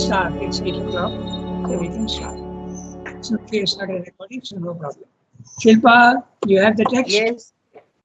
start. It's 8 o'clock, so we can start. So we have started recording, so no problem. Shilpa, you have the text? Yes,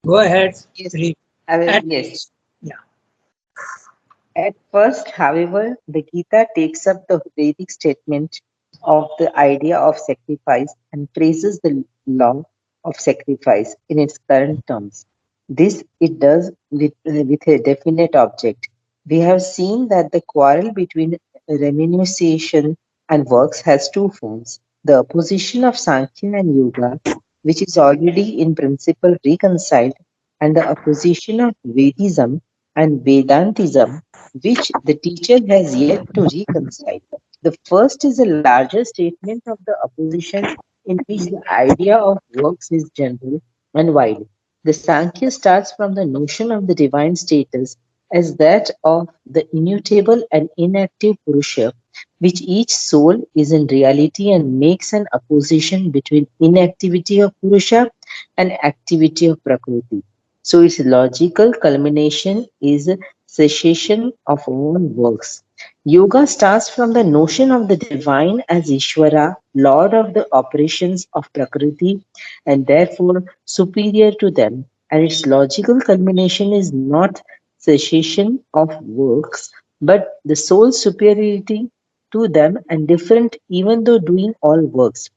Go ahead, yes, read. I will, At yes. once. Yeah. At first, however, the Gita takes up the Vedic statement of the idea of sacrifice and phrases the law of sacrifice in its current terms. This it does with a definite object. We have seen that the quarrel between renunciation and works has two forms: the opposition of Sankhya and Yoga, which is already in principle reconciled, and the opposition of Vedism and Vedantism, which the teacher has yet to reconcile. The first is a larger statement of the opposition in which the idea of works is general and wide. The Sankhya starts from the notion of the divine status as that of the immutable and inactive Purusha, which each soul is in reality, and makes an opposition between inactivity of Purusha and activity of Prakriti. So its logical culmination is cessation of all works. Yoga starts from the notion of the divine as Ishvara, Lord of the operations of Prakriti, and therefore superior to them. And its logical culmination is not cessation of works, but the soul's superiority to them and different even though doing all works.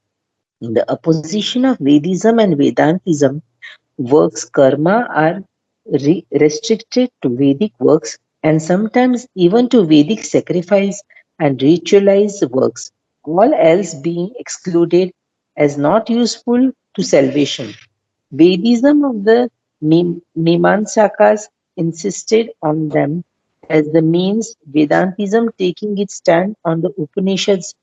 In the opposition of Vedism and Vedantism, works karma are restricted to Vedic works and sometimes even to Vedic sacrifice and ritualized works, all else being excluded as not useful to salvation. Vedism of the Mimamsakas insisted on them as the means, Vedantism taking its stand on the Upanishads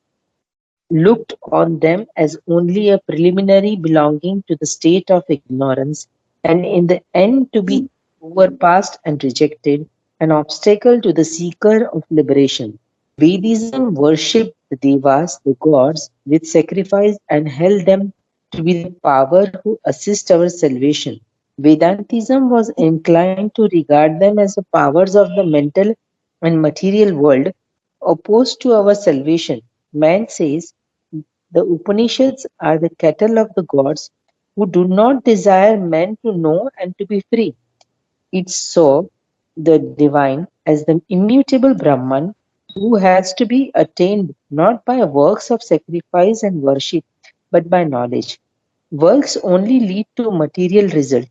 looked on them as only a preliminary belonging to the state of ignorance, and in the end to be overpassed and rejected, an obstacle to the seeker of liberation. Vedism worshipped the devas, the gods, with sacrifice and held them to be the power who assist our salvation. Vedantism was inclined to regard them as the powers of the mental and material world opposed to our salvation. Man says, the Upanishads are the cattle of the gods who do not desire men to know and to be free. It saw the divine as the immutable Brahman who has to be attained not by works of sacrifice and worship, but by knowledge. Works only lead to material result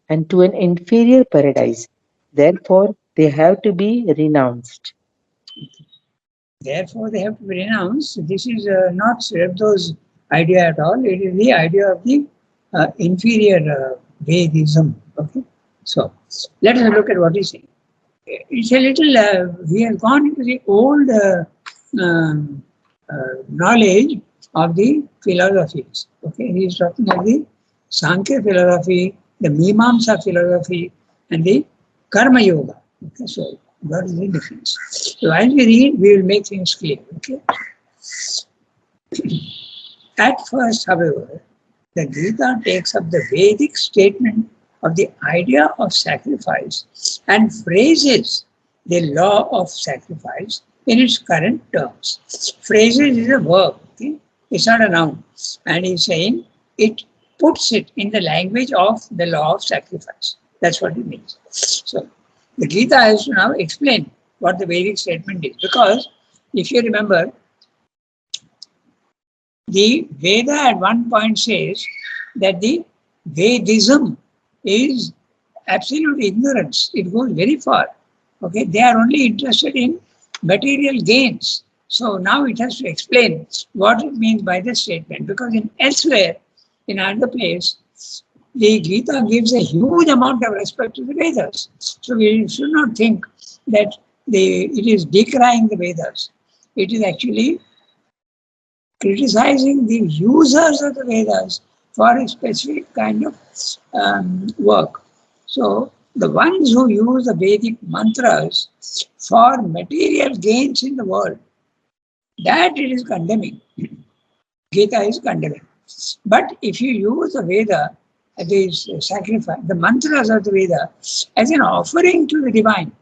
and to an inferior paradise. Therefore, they have to be renounced. Therefore, they have to be renounced. This is not Srebdo's idea at all. It is the idea of the inferior Vedism. Okay. So, let us look at what he's saying. It's a little, he has gone into the old um, knowledge of the philosophies. Okay, he is talking of the Sankhya philosophy, the Mimamsa philosophy, and the Karma Yoga. Okay, so what is the difference? So as we read, we will make things clear. Okay. At first, however, the Gita takes up the Vedic statement of the idea of sacrifice and phrases the law of sacrifice in its current terms. Phrases is a verb, okay? It's not a noun. And he's saying it puts it in the language of the law of sacrifice. That's what it means. So the Gita has to now explain what the Vedic statement is. Because if you remember, the Veda at one point says that the Vedism is absolute ignorance. It goes very far. Okay, they are only interested in material gains. So now it has to explain what it means by the statement. Because in elsewhere, in another place, the Gita gives a huge amount of respect to the Vedas. So we should not think that it is decrying the Vedas. It is actually criticizing the users of the Vedas for a specific kind of work. So the ones who use the Vedic mantras for material gains in the world, that it is condemning. Gita is condemning. But if you use the Veda, this sacrifice, the mantras of the Veda, as an offering to the divine,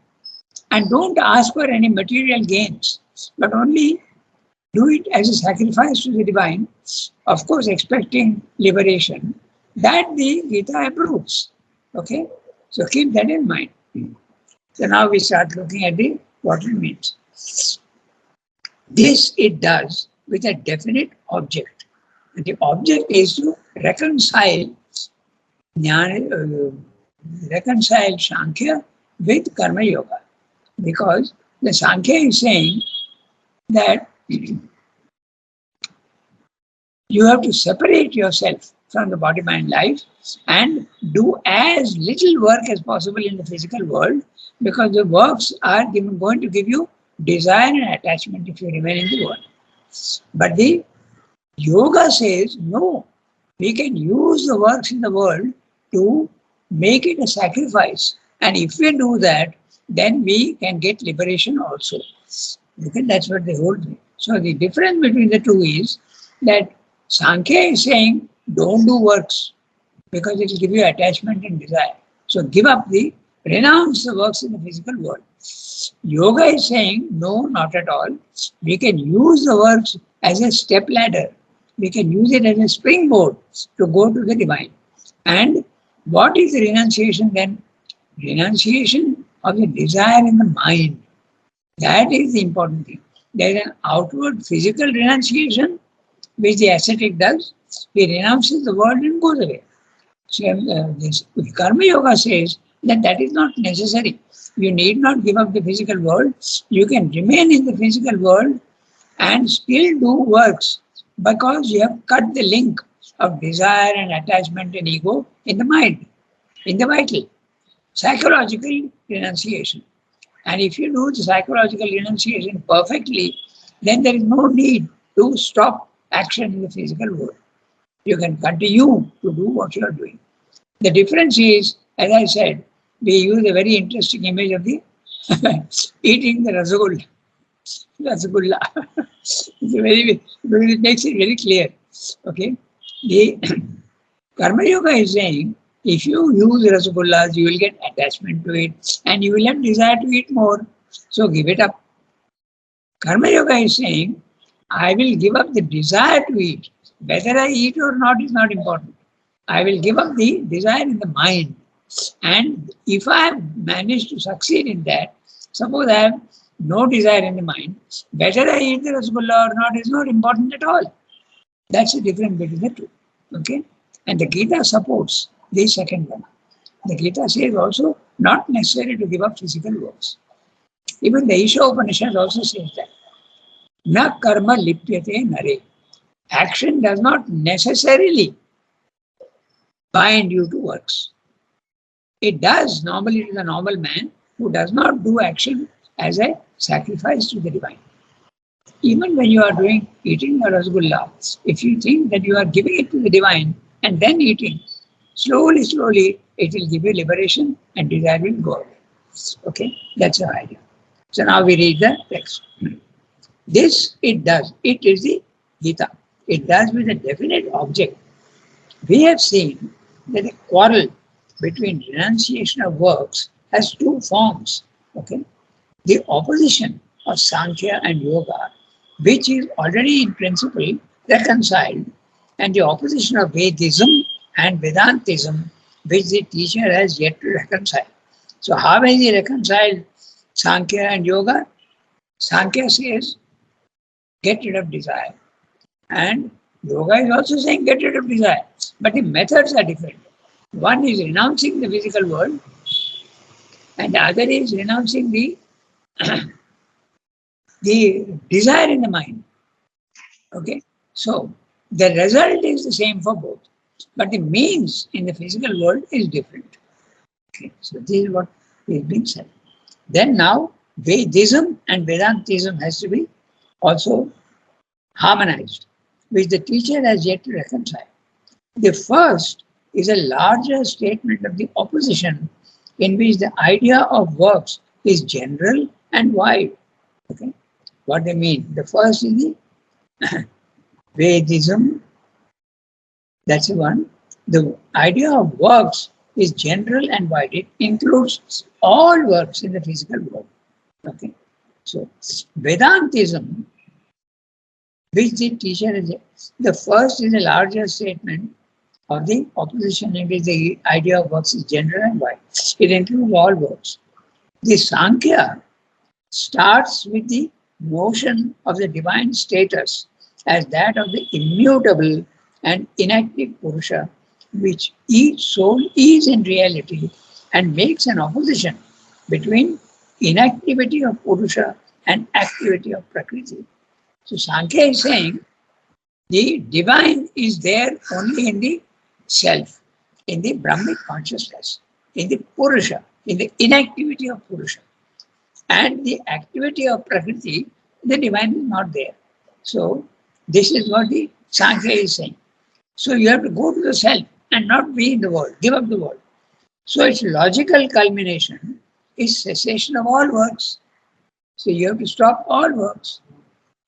and don't ask for any material gains, but only do it as a sacrifice to the divine, of course, expecting liberation, that the Gita approves. Okay? So keep that in mind. So now we start looking at what it means. This it does with a definite object. And the object is to reconcile reconcile Sankhya with Karma Yoga. Because the Sankhya is saying that you have to separate yourself from the body, mind, life and do as little work as possible in the physical world, because the works are going to give you desire and attachment if you remain in the world. But the yoga says, no, we can use the works in the world to make it a sacrifice. And if we do that, then we can get liberation also. Okay, that's what they hold. So the difference between the two is that Sankhya is saying, don't do works because it will give you attachment and desire. So renounce the works in the physical world. Yoga is saying, no, not at all. We can use the works as a step ladder. We can use it as a springboard to go to the divine. And what is the renunciation then? Renunciation of the desire in the mind. That is the important thing. There is an outward physical renunciation, which the ascetic does. He renounces the world and goes away. So, this Karma Yoga says that is not necessary. You need not give up the physical world. You can remain in the physical world and still do works, because you have cut the link of desire and attachment and ego in the mind, in the vital. Psychological renunciation. And if you do the psychological renunciation perfectly, then there is no need to stop action in the physical world. You can continue to do what you are doing. The difference is, as I said, we use a very interesting image of the eating the rasgulla. Rasgulla. It makes it very clear. Okay. The Karma Yoga is saying, if you use rasgullas, you will get attachment to it and you will have desire to eat more. So give it up. Karma Yoga is saying, I will give up the desire to eat. Whether I eat or not is not important. I will give up the desire in the mind. And if I have managed to succeed in that, suppose I have no desire in the mind, whether I eat the rasgulla or not is not important at all. That's the difference between the two. Okay? And the Gita supports the second one. The Gita says also not necessary to give up physical works. Even the Isha Upanishad also says that. Na karma lipyate nare. Action does not necessarily bind you to works. It does normally to the normal man who does not do action as a sacrifice to the divine. Even when you are eating a rasgulla, if you think that you are giving it to the divine and then eating, slowly, it will give you liberation and desire will go away. Okay, that's the idea. So now we read the text. This it does. It is the Gita. It does with a definite object. We have seen that the quarrel between renunciation of works has two forms. Okay, the opposition of Sankhya and Yoga, which is already in principle reconciled, and the opposition of Vedism and Vedantism, which the teacher has yet to reconcile. So how has he reconciled Sankhya and Yoga? Sankhya says, get rid of desire. And Yoga is also saying, get rid of desire. But the methods are different. One is renouncing the physical world, and the other is renouncing the desire in the mind. Okay, so the result is the same for both, but the means in the physical world is different. Okay, so this is what is being said. Then now Vedism and Vedantism has to be also harmonized, which the teacher has yet to reconcile. The first is a larger statement of the opposition, in which the idea of works is general and wide. Okay, what they mean? The first is the Vedism. That's the one. The idea of works is general and wide. It includes all works in the physical world. Okay. So Vedantism which the teacher is. The first is a larger statement of the opposition. It is the idea of works is general and wide. It includes all works. The Sankhya starts with the notion of the divine status as that of the immutable and inactive Purusha, which each soul is in reality, and makes an opposition between inactivity of Purusha and activity of Prakriti. So Sankhya is saying the divine is there only in the self, in the Brahmic consciousness, in the Purusha, in the inactivity of Purusha. And the activity of Prakriti, the divine is not there. So this is what the Sankhya is saying. So you have to go to the self and not be in the world, give up the world. So its logical culmination is cessation of all works. So you have to stop all works,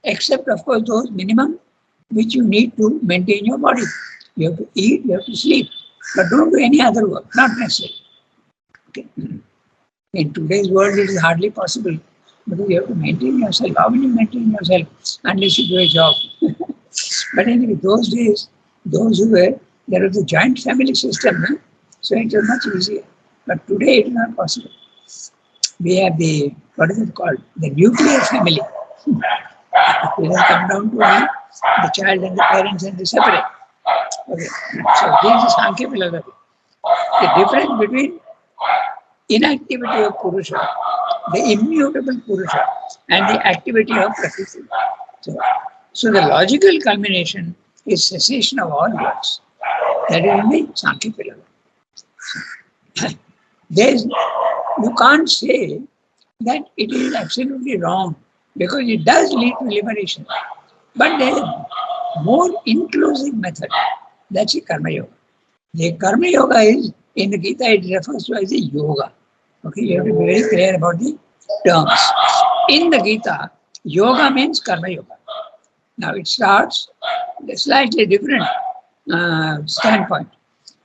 except of course those minimum which you need to maintain your body. You have to eat, you have to sleep, but don't do any other work, not necessary. Okay. In today's world, it is hardly possible because you have to maintain yourself. How will you maintain yourself unless you do a job? But anyway, those days, those who were, there was a joint family system, so it was much easier. But today it is not possible. We have the, what is it called? The nuclear family. It has come down to only the child and the parents and the separate. Okay. So this is Sankhya philosophy. The difference between inactivity of Purusha, the immutable Purusha, and the activity of Prakriti. So the logical culmination is cessation of all works. That is in the Sankhya philosophy. You can't say that it is absolutely wrong because it does lead to liberation. But there is a more inclusive method. That's the Karma Yoga. The Karma Yoga is, in the Gita, it refers to as a yoga. Okay, you have to be very clear about the terms. In the Gita, yoga means Karma Yoga. Now it starts a slightly different standpoint.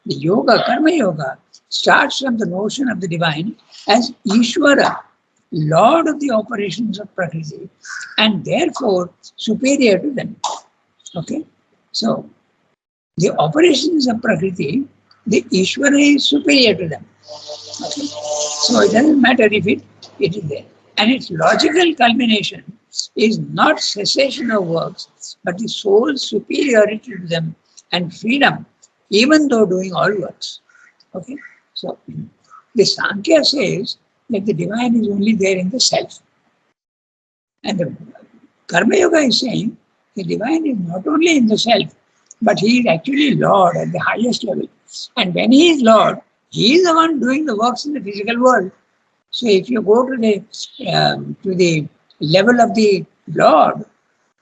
The yoga, Karma Yoga, starts from the notion of the divine as Ishvara, Lord of the operations of Prakriti, and therefore superior to them. Okay, so the operations of Prakriti, the Ishvara is superior to them. Okay. So it doesn't matter if it is there. And its logical culmination is not cessation of works, but the soul's superiority to them and freedom, even though doing all works. Okay. So the Sankhya says that the divine is only there in the self. And the Karma Yoga is saying the divine is not only in the self, but he is actually Lord at the highest level. And when he is Lord, he is the one doing the works in the physical world. So if you go to the level of the Lord,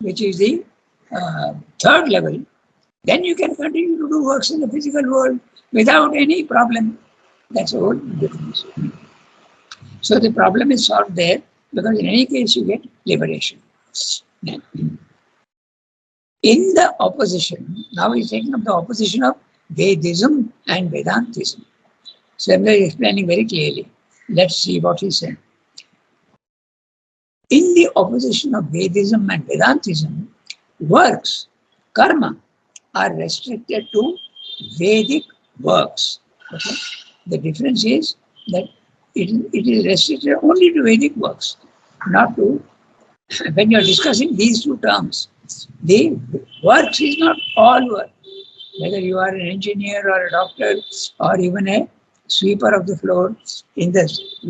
which is the third level, then you can continue to do works in the physical world without any problem. That's the whole difference. So the problem is solved there because in any case you get liberation. In the opposition, now he's taking up the opposition of Vedism and Vedantism. So I'm explaining very clearly. Let's see what he said. In the opposition of Vedism and Vedantism, works, karma, are restricted to Vedic works. Okay? The difference is that it is restricted only to Vedic works, not to, when you are discussing these two terms, the works is not all work. Whether you are an engineer or a doctor or even a sweeper of the floor, in the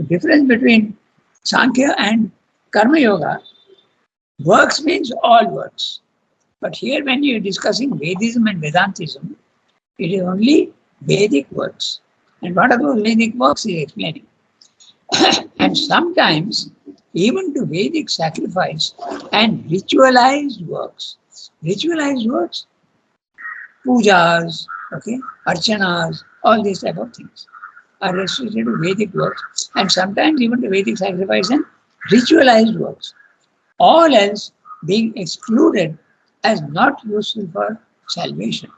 difference between Sankhya and Karma Yoga, works means all works. But here when you are discussing Vedism and Vedantism, it is only Vedic works. And what are those Vedic works he is explaining. And sometimes even to Vedic sacrifice and ritualized works. Ritualized works, pujas, okay, archanas, all these type of things are restricted to Vedic works, and sometimes even to Vedic sacrifice and ritualized works. All else being excluded as not useful for salvation.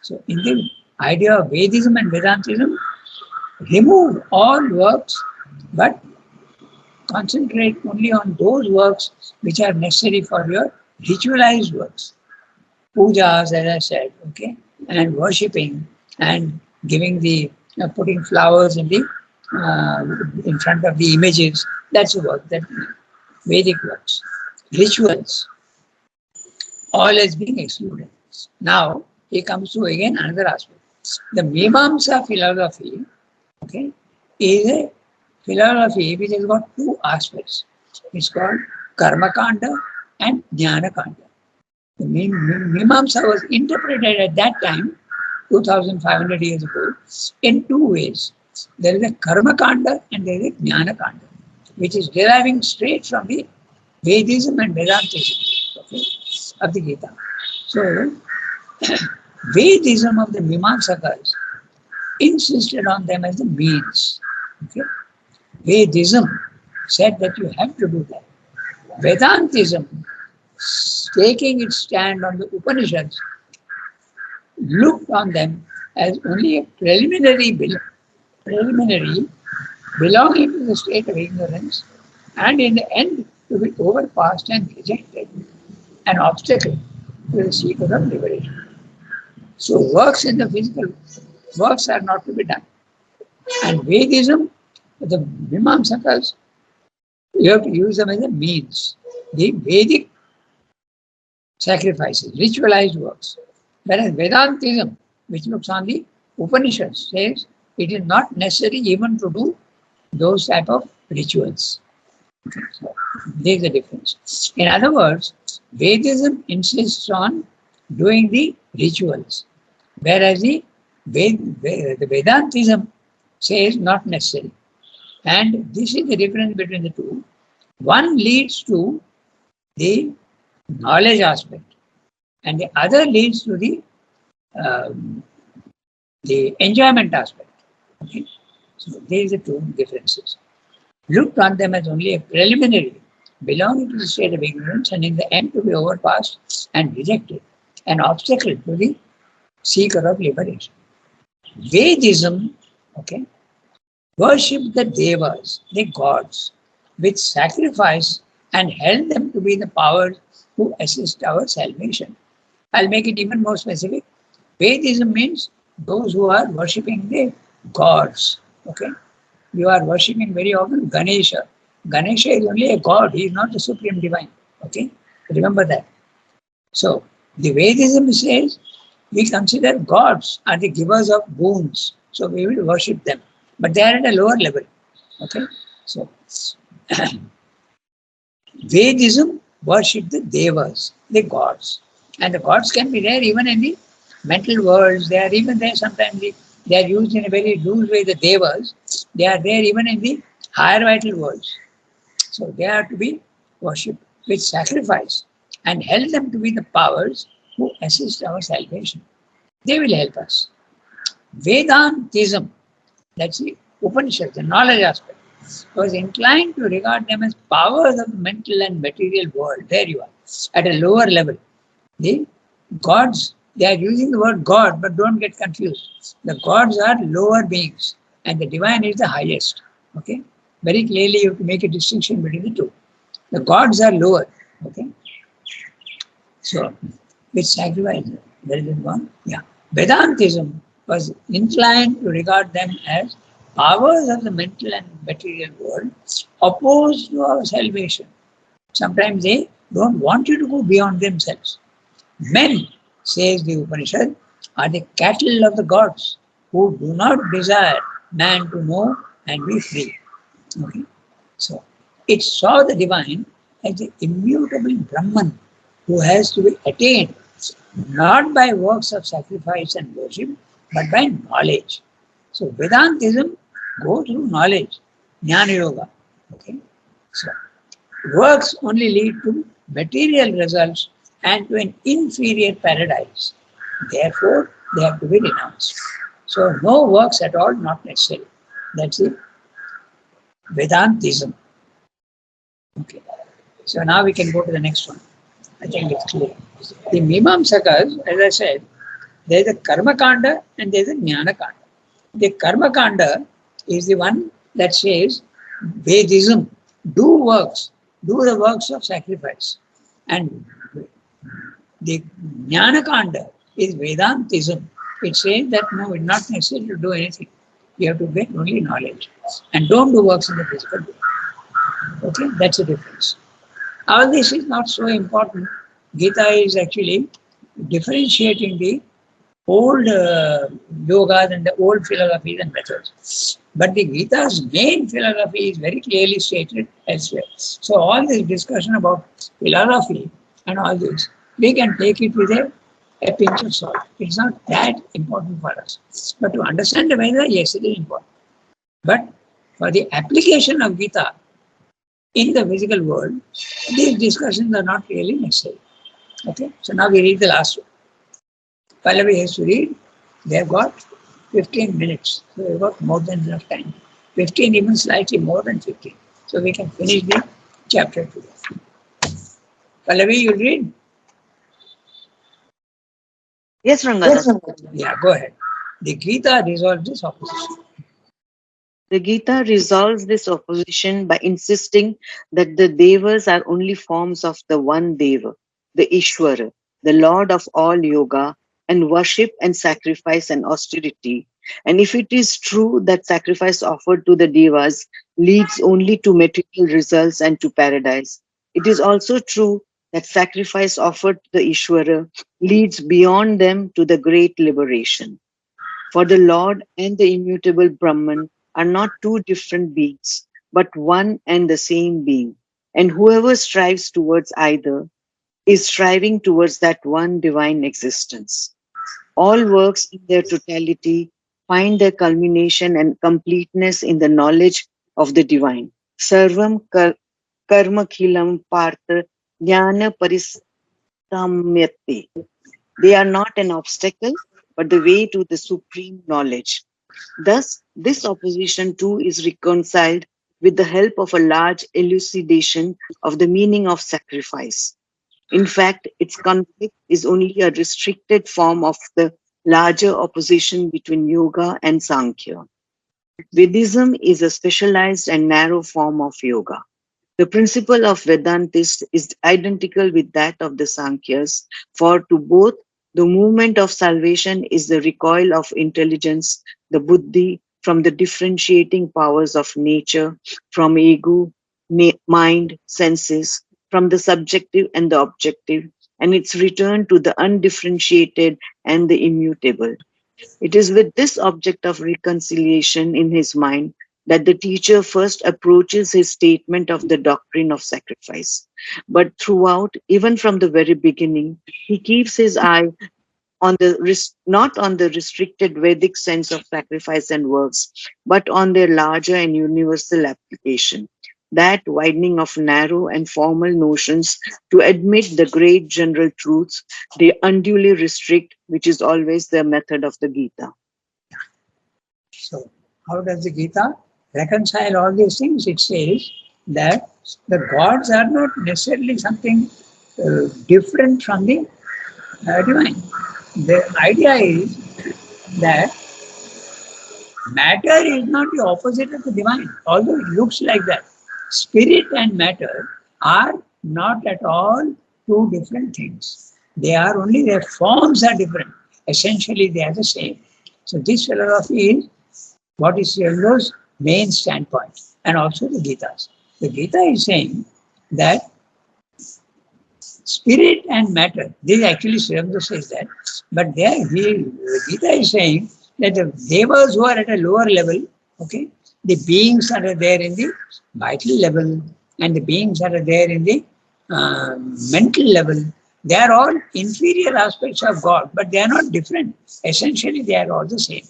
So in the idea of Vedism and Vedantism, remove all works but concentrate only on those works which are necessary for your ritualized works, pujas, as I said, okay, and worshipping and giving the putting flowers in front of the images. That's a work that Vedic works. Rituals, all is being excluded. Now he comes to again another aspect. The Mimamsa philosophy, okay, is a philosophy which has got two aspects. It's called Karma Kanda and Jnana Kanda. The Mimamsa was interpreted at that time, 2500 years ago, in two ways. There is a Karma Kanda and there is a Jnana Kanda, which is deriving straight from the Vedism and Vedantism, okay, of the Gita. So, Vedism of the Mimamsakas insisted on them as the means. Okay? Vedism said that you have to do that. Vedantism, taking its stand on the Upanishads, looked on them as only a preliminary belonging to the state of ignorance, and in the end to be overpassed and rejected, an obstacle to the seeker of liberation. So works in the physical works are not to be done. And Vedism, the Mimamsakas, you have to use them as a means. The Vedic sacrifices, ritualized works. Whereas Vedantism, which looks on the Upanishads, says it is not necessary even to do those type of rituals. Okay, so there's a difference. In other words, Vedism insists on doing the rituals, whereas the Vedantism says not necessary. And this is the difference between the two. One leads to the knowledge aspect, and the other leads to the enjoyment aspect. Okay? So these are the two differences. Looked on them as only a preliminary, belonging to the state of ignorance, and in the end to be overpassed and rejected, an obstacle to the seeker of liberation. Vedism, okay, worship the devas, the gods, with sacrifice and held them to be the powers who assist our salvation. I'll make it even more specific. Vedism means those who are worshipping the gods. Okay, you are worshipping very often Ganesha. Ganesha is only a god; he is not the supreme divine. Okay, remember that. So the Vedism says we consider gods are the givers of boons, so we will worship them, but they are at a lower level. Okay, so Vedism worship the devas, the gods, and the gods can be there even in the mental worlds. They are even there sometimes. They are used in a very loose way. The devas, they are there even in the higher vital worlds. So they are to be worshipped with sacrifice and held them to be the powers who assist our salvation. They will help us. Vedantism, that's the Upanishad, the knowledge aspect, was inclined to regard them as powers of the mental and material world. There you are, at a lower level. The gods, they are using the word God, but don't get confused. The gods are lower beings and the divine is the highest. Okay? Very clearly you have to make a distinction between the two. The gods are lower. Okay? So, with sacrifice, there is one. Yeah. Vedantism was inclined to regard them as powers of the mental and material world opposed to our salvation. Sometimes they don't want you to go beyond themselves. Men, says the Upanishad, are the cattle of the gods who do not desire man to know and be free. Okay? So, it saw the divine as the immutable Brahman who has to be attained not by works of sacrifice and worship, but by knowledge. So, Vedantism goes through knowledge, Jnana Yoga. Okay? So, works only lead to material results and to an inferior paradise. Therefore, they have to be renounced. So, no works at all, not necessary. That's it. Vedantism. Okay. So, now we can go to the next one. I think it's clear. The Mimamsakas, as I said, there is a Karma Kanda and there is a Jnana Kanda. The Karma Kanda is the one that says Vedism, do the works of sacrifice. And The Jnana Kanda is Vedantism. It says that no, it's not necessary to do anything. You have to get only knowledge. And don't do works in the physical world. Okay, that's the difference. All this is not so important. Gita is actually differentiating the old yogas and the old philosophies and methods. But the Gita's main philosophy is very clearly stated elsewhere. So all this discussion about philosophy and all this, we can take it with a pinch of salt. It's not that important for us. But to understand the Veda, yes, it is important. But for the application of Gita in the physical world, these discussions are not really necessary. Okay, so now we read the last one. Pallavi has to read. They have got 15 minutes. So we've got more than enough time. 15, even slightly more than 15. So we can finish the chapter today. Pallavi, you read? Yes, Ranganath. Yeah, go ahead. The Gita resolves this opposition. The Gita resolves this opposition by insisting that the Devas are only forms of the one Deva, the Ishvara, the Lord of all yoga, and worship and sacrifice and austerity. And if it is true that sacrifice offered to the Devas leads only to material results and to paradise, it is also true that sacrifice offered to the Ishvara leads beyond them to the great liberation. For the Lord and the immutable Brahman are not two different beings, but one and the same being. And whoever strives towards either is striving towards that one divine existence. All works in their totality find their culmination and completeness in the knowledge of the divine. Sarvam karma khilam partha jnana paristamyate. They are not an obstacle, but the way to the supreme knowledge. Thus, this opposition too is reconciled with the help of a large elucidation of the meaning of sacrifice. In fact, its conflict is only a restricted form of the larger opposition between yoga and Sankhya. Vedism is a specialized and narrow form of yoga. The principle of Vedantists is identical with that of the Sankhyas, for to both the movement of salvation is the recoil of intelligence, the buddhi, from the differentiating powers of nature, from ego, mind, senses, from the subjective and the objective, and its return to the undifferentiated and the immutable. It is with this object of reconciliation in his mind that the teacher first approaches his statement of the doctrine of sacrifice. But throughout, even from the very beginning, he keeps his eye on the not on the restricted Vedic sense of sacrifice and works, but on their larger and universal application. That widening of narrow and formal notions to admit the great general truths they unduly restrict, which is always the method of the Gita. So, how does the Gita reconcile all these things? It says that the gods are not necessarily something different from the divine. The idea is that matter is not the opposite of the divine, although it looks like that. Spirit and matter are not at all two different things. They are only their forms are different. Essentially, they are the same. So this philosophy is what is Sri main standpoint, and also the Gita's. The Gita is saying that spirit and matter, this actually Sri says that, but there the Gita is saying that the devas who are at a lower level, okay, the beings that are there in the vital level and the beings that are there in the mental level, they are all inferior aspects of God, but they are not different. Essentially, they are all the same,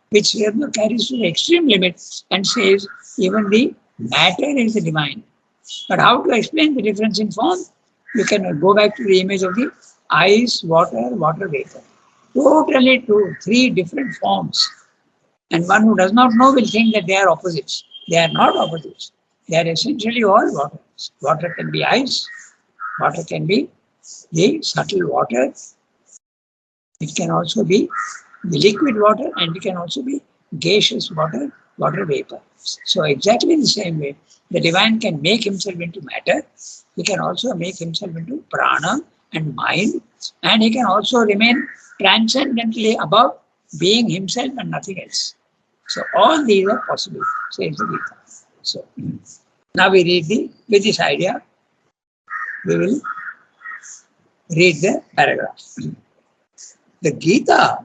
which Sri carries to the extreme limit and says even the matter is the divine. But how to explain the difference in form? You can go back to the image of the ice, water, water vapor. Totally three different forms. And one who does not know will think that they are opposites. They are not opposites. They are essentially all water. Water can be ice. Water can be the subtle water. It can also be the liquid water, and it can also be gaseous water, water vapor. So exactly the same way, the divine can make himself into matter. He can also make himself into prana and mind, and he can also remain transcendently above, being himself and nothing else. So all these are possible, says the Gita. So now we read with this idea, we will read the paragraph. The Gita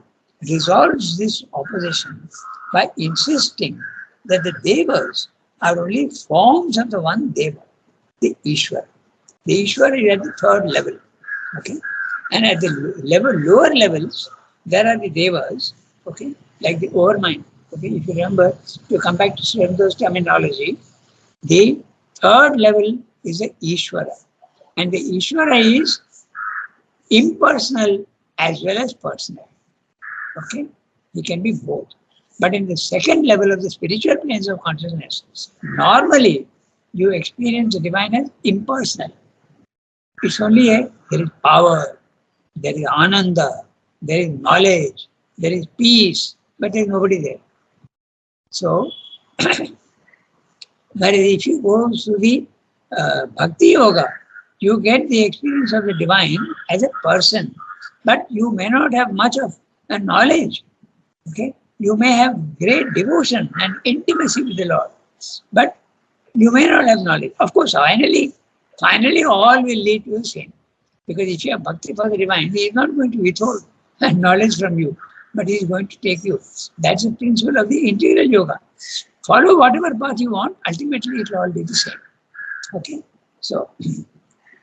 resolves this opposition by insisting that the Devas are only forms of the one Deva, the Ishvara. The Ishvara is at the third level. Okay? And at the lower levels, there are the Devas, okay, like the overmind. Okay, if you remember, to come back to Srinivas's terminology, the third level is the Ishvara. And the Ishvara is impersonal as well as personal. Okay, he can be both. But in the second level of the spiritual planes of consciousness, normally you experience the divine as impersonal. It's only there is power, there is ananda, there is knowledge, there is peace, but there is nobody there. So, whereas if you go to the Bhakti Yoga, you get the experience of the divine as a person, but you may not have much of a knowledge. Okay, you may have great devotion and intimacy with the Lord, but you may not have knowledge. Of course, finally, all will lead to the same. Because if you have bhakti for the divine, he is not going to withhold knowledge from you, but he is going to take you. That's the principle of the integral yoga. Follow whatever path you want, ultimately it will all be the same. Okay, so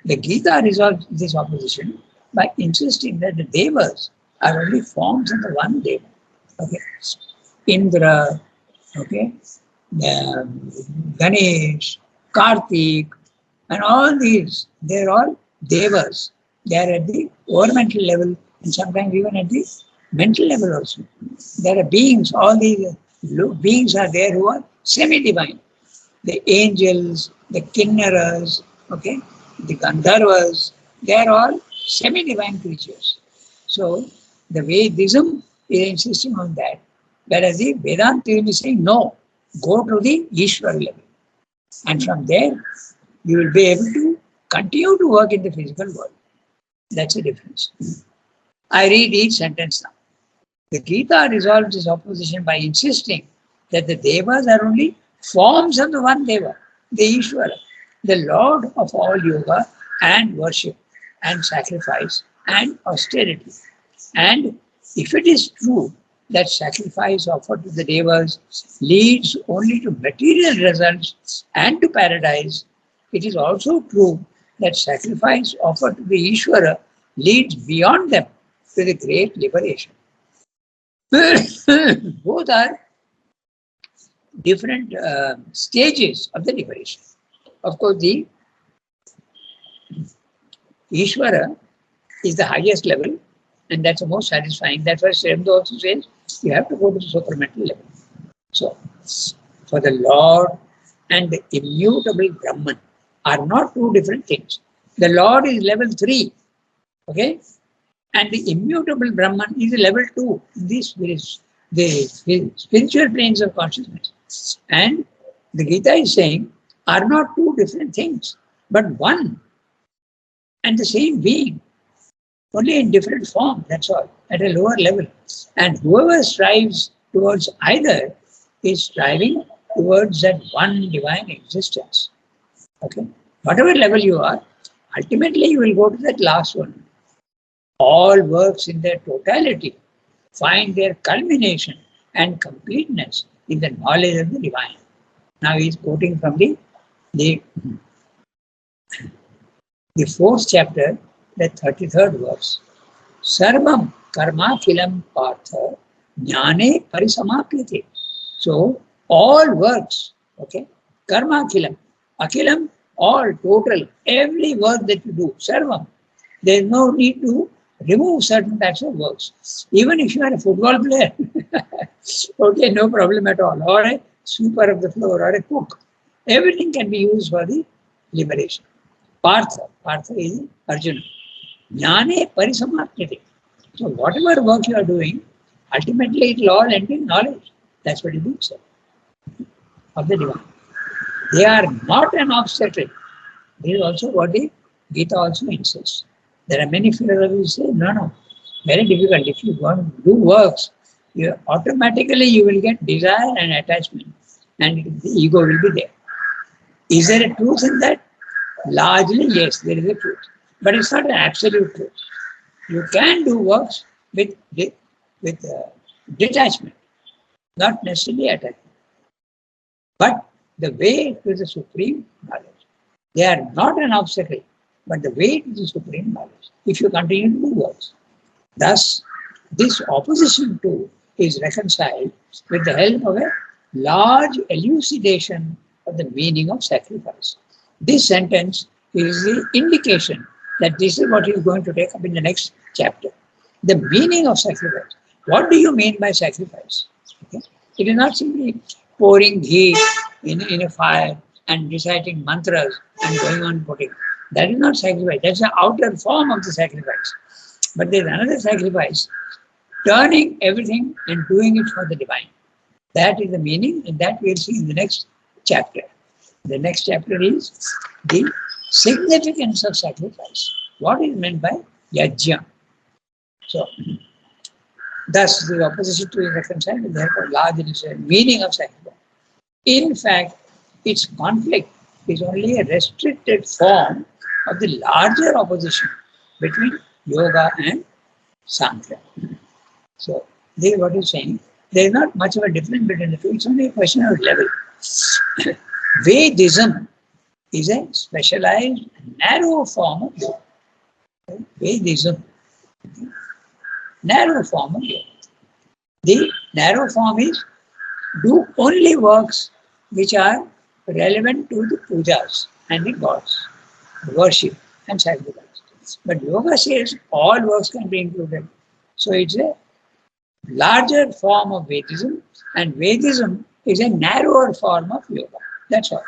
the Gita resolves this opposition by insisting that the Devas are only forms of the one Deva. Okay, Indra, okay, Ganesh, Kartik, and all these, they are all Devas. They are at the overmental level and sometimes even at the mental level also. There are beings, all these beings are there who are semi-divine. The angels, the kinnaras, okay, the Gandharvas, they are all semi-divine creatures. So the Vedism is insisting on that. Whereas the Vedantism is saying, no, go to the Ishvara level. And from there, you will be able to continue to work in the physical world. That's the difference. I read each sentence now. The Gita resolves this opposition by insisting that the Devas are only forms of the one Deva, the Ishvara, the Lord of all yoga and worship and sacrifice and austerity. And if it is true that sacrifice offered to the Devas leads only to material results and to paradise, it is also true that sacrifice offered to the Ishvara leads beyond them to the great liberation. Both are different stages of the liberation. Of course, the Ishvara is the highest level, and that's the most satisfying. That's why Srimad also says you have to go to the supramental level. So, for the Lord and the immutable Brahman are not two different things. The Lord is level 3, okay? And the immutable Brahman is level 2. This is the spiritual planes of consciousness. And the Gita is saying are not two different things, but one and the same being, only in different form, that's all, at a lower level. And whoever strives towards either is striving towards that one divine existence. Okay? Whatever level you are, ultimately you will go to that last one. All works in their totality find their culmination and completeness in the knowledge of the divine. Now he is quoting from the 4th chapter, the 33rd verse. Sarvam karma kilam partha jnane parisamapyate. So all works, okay, karma kilam, akilam, all, total, every work that you do, sarvam. There is no need to remove certain types of works. Even if you are a football player, okay, no problem at all. Or a sweeper of the floor or a cook. Everything can be used for the liberation. Partha is Arjuna. Jnane parisamapyate. So whatever work you are doing, ultimately it will all end in knowledge. That's what it means of the divine. They are not an obstacle. This is also what the Gita also insists. There are many philosophers who say, no, very difficult. If you want to do works, you automatically you will get desire and attachment, and the ego will be there. Is there a truth in that? Largely, yes, there is a truth, but it's not an absolute truth. You can do works with detachment, not necessarily attachment. But the way to the supreme knowledge, they are not an obstacle, but the way to the supreme knowledge. If you continue to do works, thus this opposition too is reconciled with the help of a large elucidation of the meaning of sacrifice. This sentence is the indication that this is what he is going to take up in the next chapter. The meaning of sacrifice. What do you mean by sacrifice? Okay? It is not simply pouring ghee in a fire and reciting mantras and going on putting. That is not sacrifice. That's the outer form of the sacrifice. But there is another sacrifice, turning everything and doing it for the divine. That is the meaning, and that we'll see in the next chapter. The next chapter is the significance of sacrifice. What is meant by yajna? So, thus the opposition to is reconciled with the help of large meaning of sacrifice. In fact, its conflict is only a restricted form of the larger opposition between yoga and Sankhya. So, this is what he's saying. There is not much of a difference between the two. It's only a question of level. Vedism is a specialized, narrow form of yoga. Vedism, narrow form of yoga. The narrow form is do only works which are relevant to the pujas and the gods, worship and sacrifice. But yoga says all works can be included. So it's a larger form of Vedism, and Vedism is a narrower form of yoga. That's all.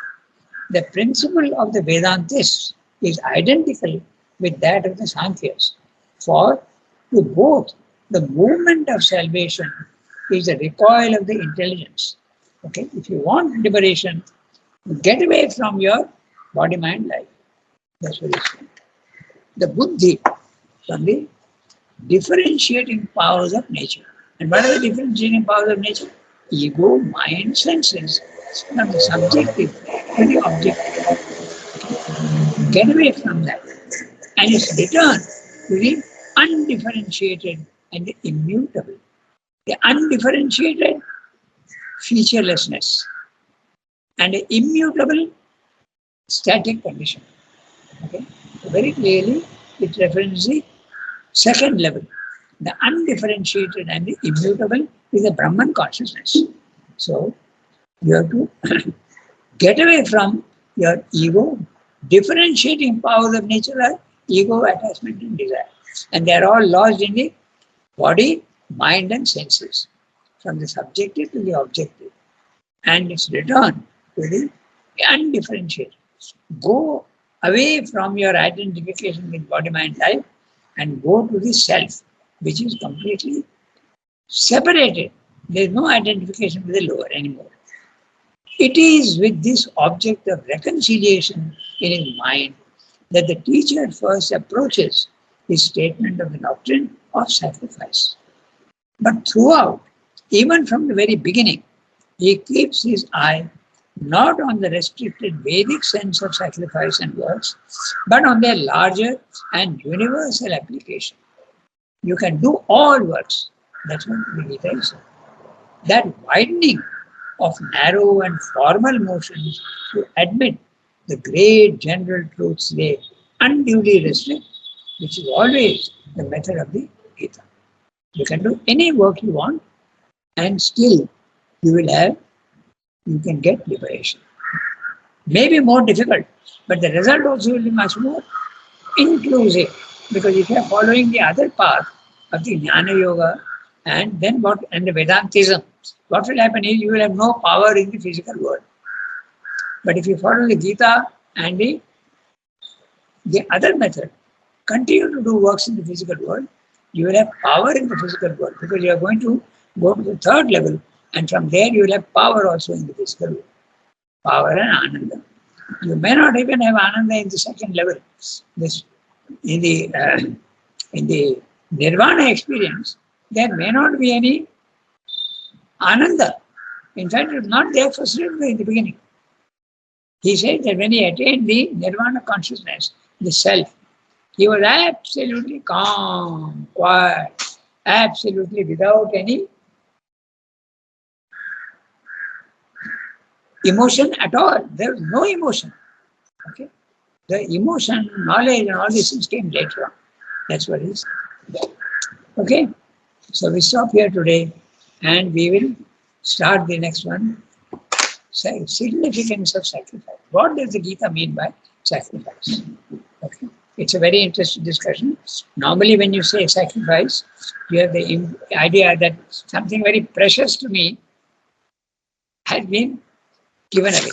The principle of the Vedantists is identical with that of the Sankhyas. For to both, the movement of salvation is the recoil of the intelligence. Okay, if you want liberation, get away from your body-mind life. That's what it's saying. The buddhi, from the differentiating powers of nature. And what are the differentiating powers of nature? Ego, mind, senses. From the subjective to the objective. Get away from that. And it's return to the undifferentiated and the immutable. The undifferentiated featurelessness and the immutable static condition. Okay? So very clearly, it references the second level. The undifferentiated and the immutable is the Brahman consciousness. So, you have to get away from your ego. Differentiating powers of nature are ego, attachment, and desire. And they are all lodged in the body, mind, and senses, from the subjective to the objective. And its return to the undifferentiated. Go away from your identification with body, mind, life, and go to the self, which is completely separated. There is no identification with the lower anymore. It is with this object of reconciliation in his mind that the teacher first approaches his statement of the doctrine of sacrifice. But throughout, even from the very beginning, he keeps his eye not on the restricted Vedic sense of sacrifice and works, but on their larger and universal application. You can do all works. That's what the Gita is saying. That widening of narrow and formal motions to admit the great general truths they unduly restrict, which is always the method of the Gita. You can do any work you want, and still you can get liberation. Maybe more difficult, but the result also will be much more inclusive, because if you are following the other path of the Jnana Yoga and then the Vedantism, what will happen is you will have no power in the physical world. But if you follow the Gita and the other method, continue to do works in the physical world, you will have power in the physical world, because you are going to go to the third level, and from there you will have power also in the physical world. Power and Ananda. You may not even have Ananda in the second level, this in the nirvana experience, there may not be any ananda. In fact, it was not there for Sri in the beginning. He said that when he attained the nirvana consciousness, the self, he was absolutely calm, quiet, absolutely without any emotion at all. There was no emotion. Okay? The emotion, knowledge, and all these things came later on. That's what it is. Okay? So we stop here today and we will start the next one. Significance of sacrifice. What does the Gita mean by sacrifice? Okay. It's a very interesting discussion. Normally, when you say sacrifice, you have the idea that something very precious to me has been given away.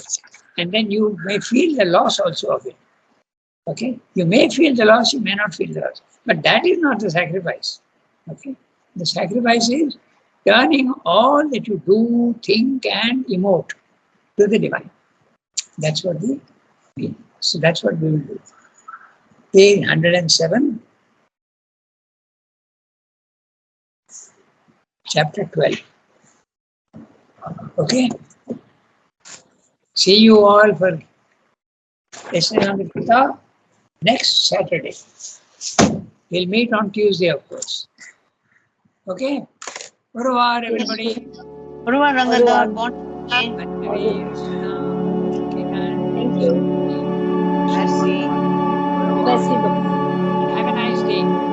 And then you may feel the loss also of it. Okay? You may feel the loss, you may not feel the loss. But that is not the sacrifice. Okay? The sacrifice is turning all that you do, think, and emote to the divine. That's what we mean. So that's what we will do. Page 107, chapter 12. Okay? See you all for listening on the Gita next Saturday. We'll meet on Tuesday, of course. Okay? Guruvar, everybody. Guruvar Ranganath, Thank you. Merci. Bless you. Have a nice day.